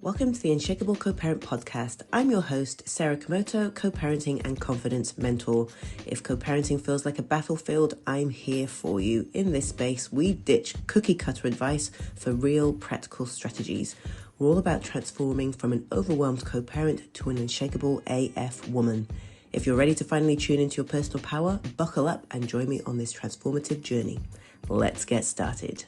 Welcome to the Unshakable Co-Parent Podcast. I'm your host, Sarah Komoto, co-parenting and confidence mentor. If co-parenting feels like a battlefield, I'm here for you. In this space, we ditch cookie cutter advice for real practical strategies. We're all about transforming from an overwhelmed co-parent to an unshakable AF woman. If you're ready to finally tune into your personal power, buckle up and join me on this transformative journey. Let's get started.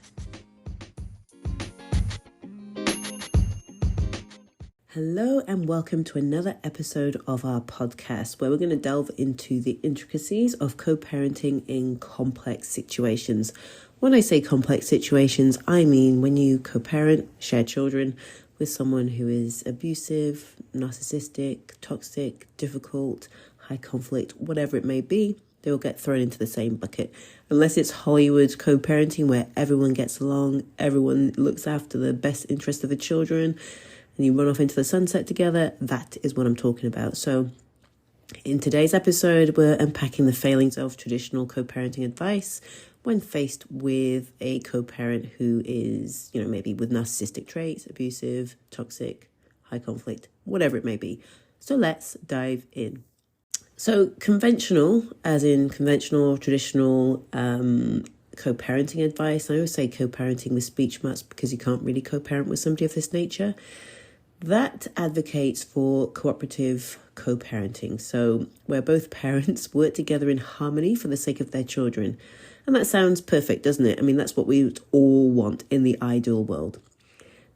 Hello and welcome to another episode of our podcast where we're going to delve into the intricacies of co-parenting in complex situations. When I say complex situations, I mean when you co-parent, share children with someone who is abusive, narcissistic, toxic, difficult, high conflict, whatever it may be, they will get thrown into the same bucket. Unless it's Hollywood co-parenting where everyone gets along, everyone looks after the best interest of the children, and you run off into the sunset together, that is what I'm talking about. So in today's episode, we're unpacking the failings of traditional co-parenting advice when faced with a co-parent who is, maybe with narcissistic traits, abusive, toxic, high conflict, whatever it may be. So let's dive in. So conventional, as in conventional, traditional co-parenting advice, I always say co-parenting with speech marks because you can't really co-parent with somebody of this nature. That advocates for cooperative co-parenting, so where both parents work together in harmony for the sake of their children. And that sounds perfect, doesn't it? I mean, that's what we all want in the ideal world.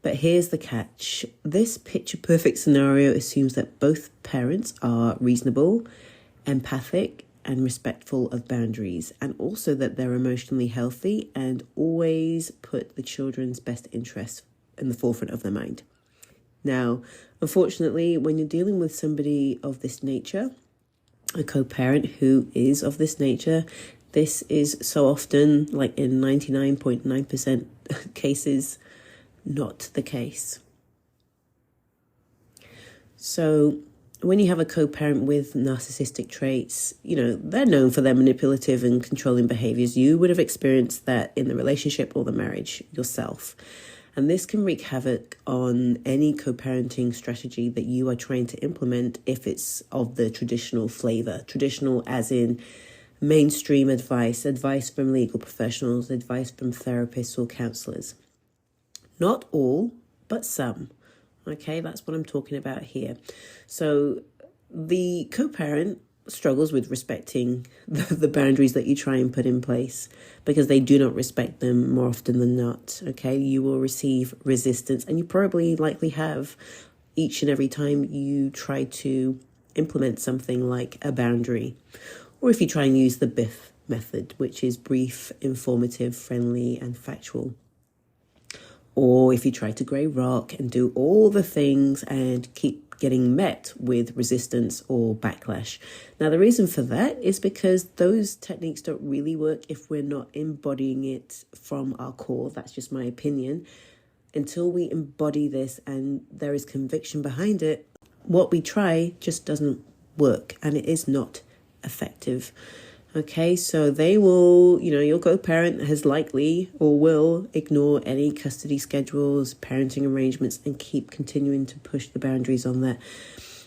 But here's the catch. This picture-perfect scenario assumes that both parents are reasonable, empathic, and respectful of boundaries, and also that they're emotionally healthy and always put the children's best interests in the forefront of their mind. Now, unfortunately, when you're dealing with somebody of this nature, a co-parent who is of this nature, this is so often, like in 99.9% cases, not the case. So when you have a co-parent with narcissistic traits, they're known for their manipulative and controlling behaviors. You would have experienced that in the relationship or the marriage yourself. And this can wreak havoc on any co-parenting strategy that you are trying to implement if it's of the traditional flavor. Traditional as in mainstream advice from legal professionals, advice from therapists or counselors. Not all, but some. Okay, that's what I'm talking about here. So the co-parent struggles with respecting the boundaries that you try and put in place because they do not respect them more often than not. Okay, you will receive resistance, and you probably likely have each and every time you try to implement something like a boundary, or if you try and use the BIF method, which is brief, informative, friendly, and factual. Or if you try to grey rock and do all the things and keep getting met with resistance or backlash. Now, the reason for that is because those techniques don't really work if we're not embodying it from our core. That's just my opinion. Until we embody this and there is conviction behind it, what we try just doesn't work and it is not effective. Okay, so they will, your co-parent has likely or will ignore any custody schedules, parenting arrangements, and keep continuing to push the boundaries on that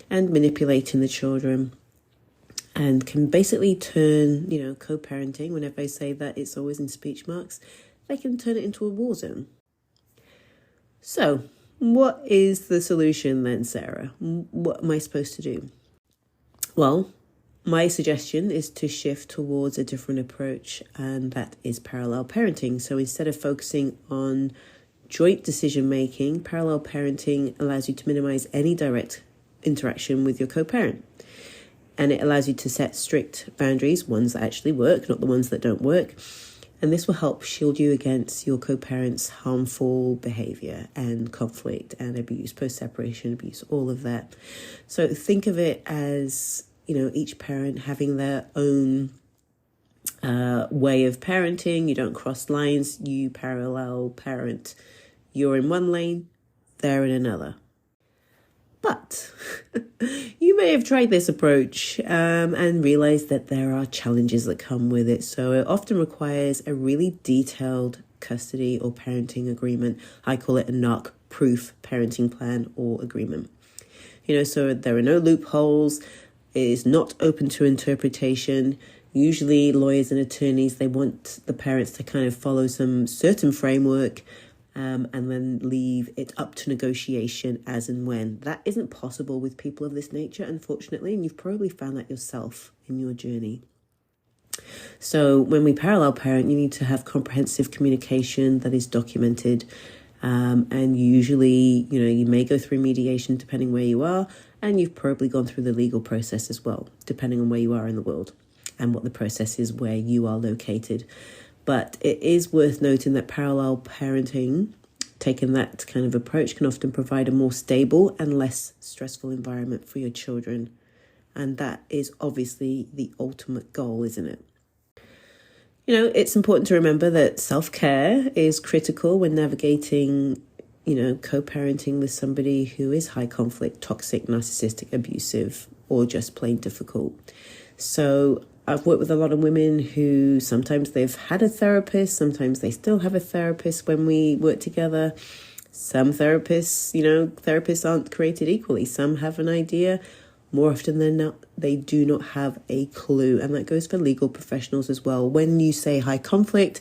and manipulating the children. And can basically turn, co-parenting, whenever I say that, it's always in speech marks, they can turn it into a war zone. So, what is the solution then, Sarah? What am I supposed to do? Well, my suggestion is to shift towards a different approach, and that is parallel parenting. So instead of focusing on joint decision-making, parallel parenting allows you to minimize any direct interaction with your co-parent. And it allows you to set strict boundaries, ones that actually work, not the ones that don't work. And this will help shield you against your co-parent's harmful behavior and conflict and abuse, post-separation abuse, all of that. So think of it as each parent having their own way of parenting. You don't cross lines, you parallel parent. You're in one lane, they're in another. But you may have tried this approach and realized that there are challenges that come with it. So it often requires a really detailed custody or parenting agreement. I call it a NARC proof parenting plan or agreement. So there are no loopholes. It is not open to interpretation. Usually lawyers and attorneys, they want the parents to kind of follow some certain framework and then leave it up to negotiation as and when. That isn't possible with people of this nature, unfortunately, and you've probably found that yourself in your journey. So when we parallel parent, you need to have comprehensive communication that is documented. And usually, you may go through mediation depending where you are, and you've probably gone through the legal process as well, depending on where you are in the world and what the process is where you are located. But it is worth noting that parallel parenting, taking that kind of approach, can often provide a more stable and less stressful environment for your children. And that is obviously the ultimate goal, isn't it? It's important to remember that self-care is critical when navigating, co-parenting with somebody who is high conflict, toxic, narcissistic, abusive, or just plain difficult. So I've worked with a lot of women who sometimes they've had a therapist, sometimes they still have a therapist when we work together. Some therapists, therapists aren't created equally. Some have an idea. More often than not, they do not have a clue. And that goes for legal professionals as well. When you say high conflict,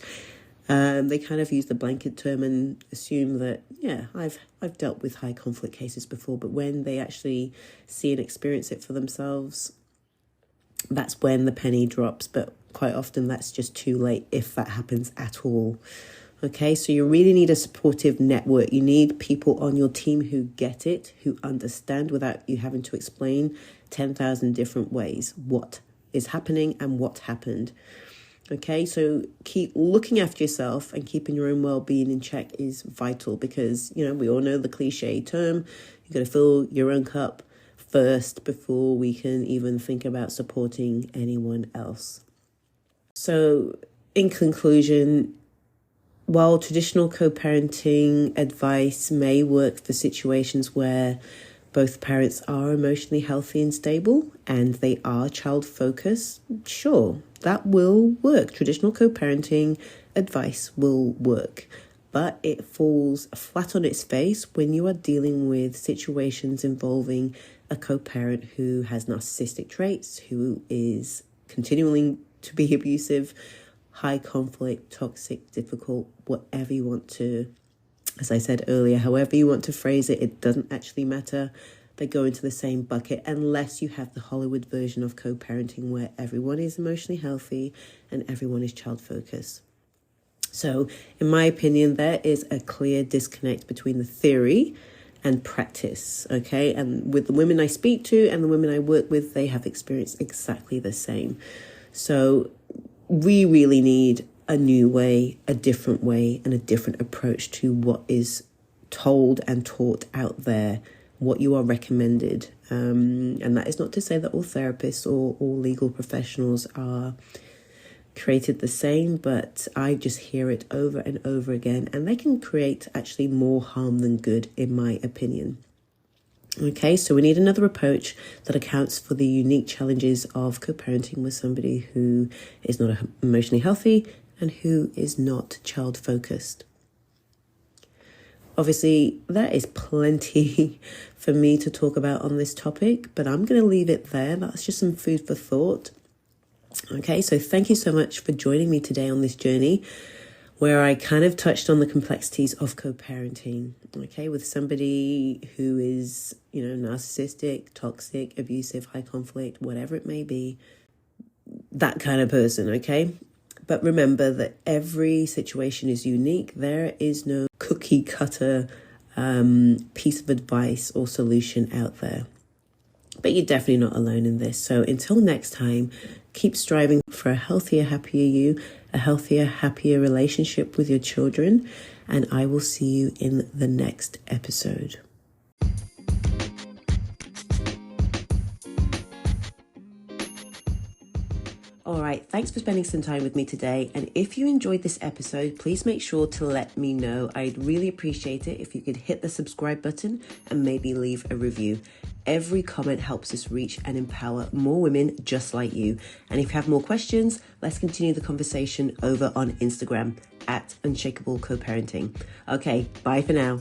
they kind of use the blanket term and assume that, I've dealt with high conflict cases before. But when they actually see and experience it for themselves, that's when the penny drops. But quite often that's just too late if that happens at all. Okay, so you really need a supportive network. You need people on your team who get it, who understand without you having to explain 10,000 different ways what is happening and what happened. Okay, so keep looking after yourself and keeping your own well-being in check is vital because, we all know the cliche term, you got to fill your own cup first before we can even think about supporting anyone else. So in conclusion, while traditional co-parenting advice may work for situations where both parents are emotionally healthy and stable and they are child-focused, sure, that will work. Traditional co-parenting advice will work, but it falls flat on its face when you are dealing with situations involving a co-parent who has narcissistic traits, who is continuing to be abusive, high conflict, toxic, difficult, whatever you want to, as I said earlier, however you want to phrase it, it doesn't actually matter. They go into the same bucket unless you have the Hollywood version of co-parenting where everyone is emotionally healthy and everyone is child-focused. So, in my opinion, there is a clear disconnect between the theory and practice, okay? And with the women I speak to and the women I work with, they have experienced exactly the same. So, we really need a new way, a different way, and a different approach to what is told and taught out there, what you are recommended. And that is not to say that all therapists or all legal professionals are created the same, but I just hear it over and over again, and they can create actually more harm than good, in my opinion. Okay, so we need another approach that accounts for the unique challenges of co-parenting with somebody who is not emotionally healthy and who is not child-focused. Obviously, there is plenty for me to talk about on this topic, but I'm going to leave it there. That's just some food for thought. Okay, so thank you so much for joining me today on this journey where I kind of touched on the complexities of co-parenting, okay, with somebody who is, narcissistic, toxic, abusive, high conflict, whatever it may be, that kind of person, okay? But remember that every situation is unique. There is no cookie cutter piece of advice or solution out there. But you're definitely not alone in this. So until next time, keep striving for a healthier, happier you, a healthier, happier relationship with your children. And I will see you in the next episode. All right, thanks for spending some time with me today. And if you enjoyed this episode, please make sure to let me know. I'd really appreciate it if you could hit the subscribe button and maybe leave a review. Every comment helps us reach and empower more women just like you. And if you have more questions, let's continue the conversation over on Instagram @Unshakable Co-Parenting. Okay, bye for now.